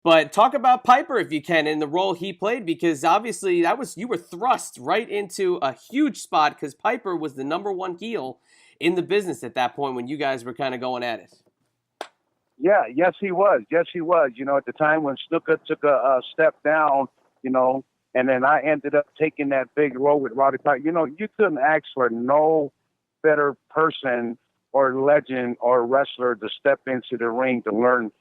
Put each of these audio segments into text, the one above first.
But talk about Piper if you can and the role he played, because obviously you were thrust right into a huge spot because Piper was the number one heel in the business at that point when you guys were kind of going at it. Yeah, yes, he was. Yes, he was. At the time when Snuka took a step down, and then I ended up taking that big role with Roddy Piper. You couldn't ask for no better person or legend or wrestler to step into the ring to learn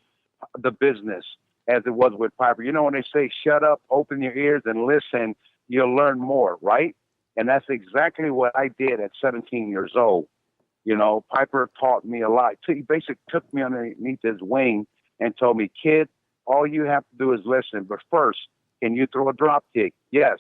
the business as it was with Piper. When they say shut up, open your ears and listen, you'll learn more, right? And that's exactly what I did at 17 years old. Piper taught me a lot. He basically took me underneath his wing and told me, kid, all you have to do is listen. But first, can you throw a drop kick? Yes.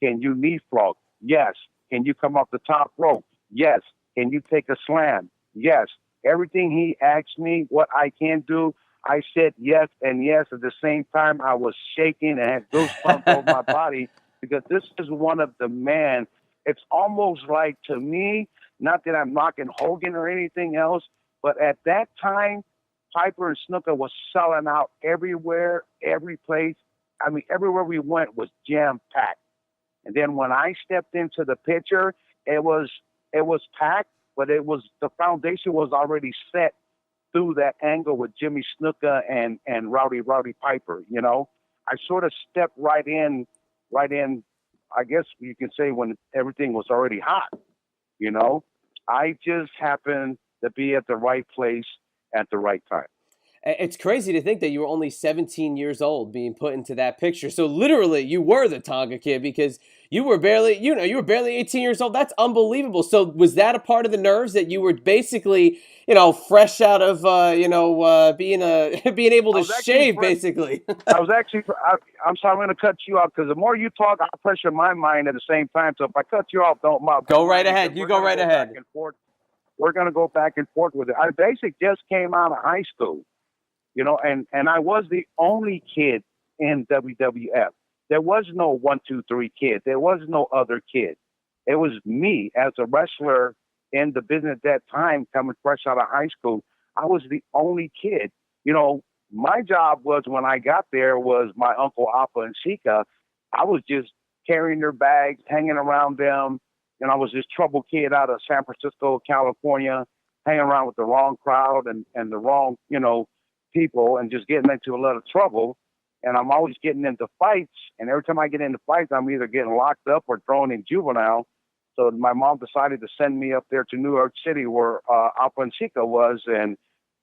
Can you knee frog? Yes. Can you come off the top rope? Yes. Can you take a slam? Yes. Everything he asked me what I can do, I said yes and yes. At the same time, I was shaking and had goosebumps over my body because this is one of the man. It's almost like, to me, not that I'm knocking Hogan or anything else, but at that time, Piper and Snuka was selling out everywhere, every place. I mean, everywhere we went was jam packed. And then when I stepped into the picture, it was packed, but the foundation was already set through that angle with Jimmy Snuka and Rowdy Piper. I sort of stepped right in. I guess you can say when everything was already hot. I just happened to be at the right place at the right time. It's crazy to think that you were only 17 years old being put into that picture. So literally, you were the Tonga Kid because you were barely 18 years old. That's unbelievable. So was that a part of the nerves that you were basically, fresh out of, being being able to shave, basically? I'm sorry, I'm going to cut you off because the more you talk, I pressure my mind at the same time. So if I cut you off, don't go right ahead. You go right ahead. Back and forth. We're going to go back and forth with it. I basically just came out of high school. And I was the only kid in WWF. There was no 1, 2, 3 kid. There was no other kid. It was me as a wrestler in the business at that time, coming fresh out of high school. I was the only kid. My job was when I got there was my uncle Appa and Sika. I was just carrying their bags, hanging around them. And I was this trouble kid out of San Francisco, California, hanging around with the wrong crowd and the wrong, people and just getting into a lot of trouble. And I'm always getting into fights. And every time I get into fights, I'm either getting locked up or thrown in juvenile. So my mom decided to send me up there to New York City where Appa and Chica was. And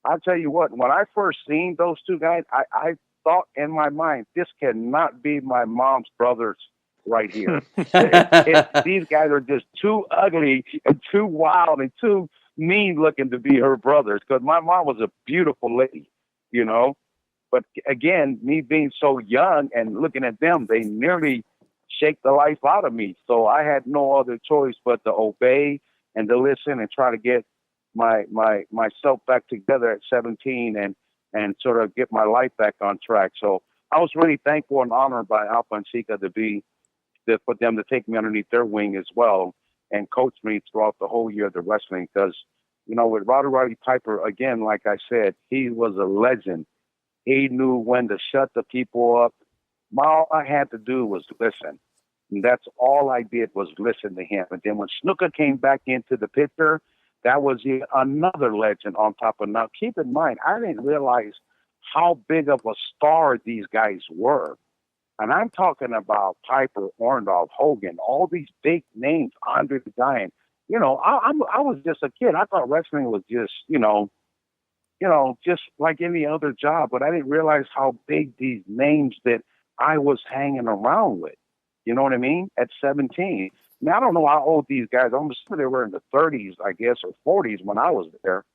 I'll tell you what, when I first seen those two guys, I thought in my mind, this cannot be my mom's brothers right here. These guys are just too ugly and too wild and too mean looking to be her brothers because my mom was a beautiful lady. But again, me being so young and looking at them, they nearly shake the life out of me. So I had no other choice but to obey and to listen and try to get myself back together at 17 and sort of get my life back on track. So I was really thankful and honored by Alpha and Sika for them to take me underneath their wing as well and coach me throughout the whole year of the wrestling because with Roddy Piper, again, like I said, he was a legend. He knew when to shut the people up. All I had to do was listen. And that's all I did was listen to him. And then when Snuka came back into the picture, that was another legend on top of now. Keep in mind, I didn't realize how big of a star these guys were. And I'm talking about Piper, Orndorff, Hogan, all these big names, Andre the Giant. I was just a kid. I thought wrestling was just, just like any other job. But I didn't realize how big these names that I was hanging around with. You know what I mean? At 17. Now, I don't know how old these guys are. I'm assuming they were in the 30s, I guess, or 40s when I was there.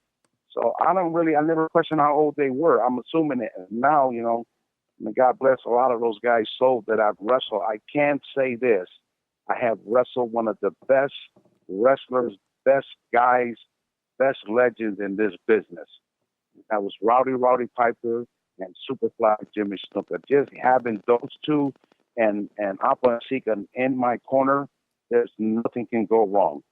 So I never questioned how old they were. I'm assuming that now, and God bless a lot of those guys' souls that I've wrestled. I can say this. I have wrestled one of the best wrestlers, best guys, best legends in this business. That was Rowdy Piper and Superfly Jimmy Snuka. Just having those two and Appa and Sika in my corner, there's nothing can go wrong.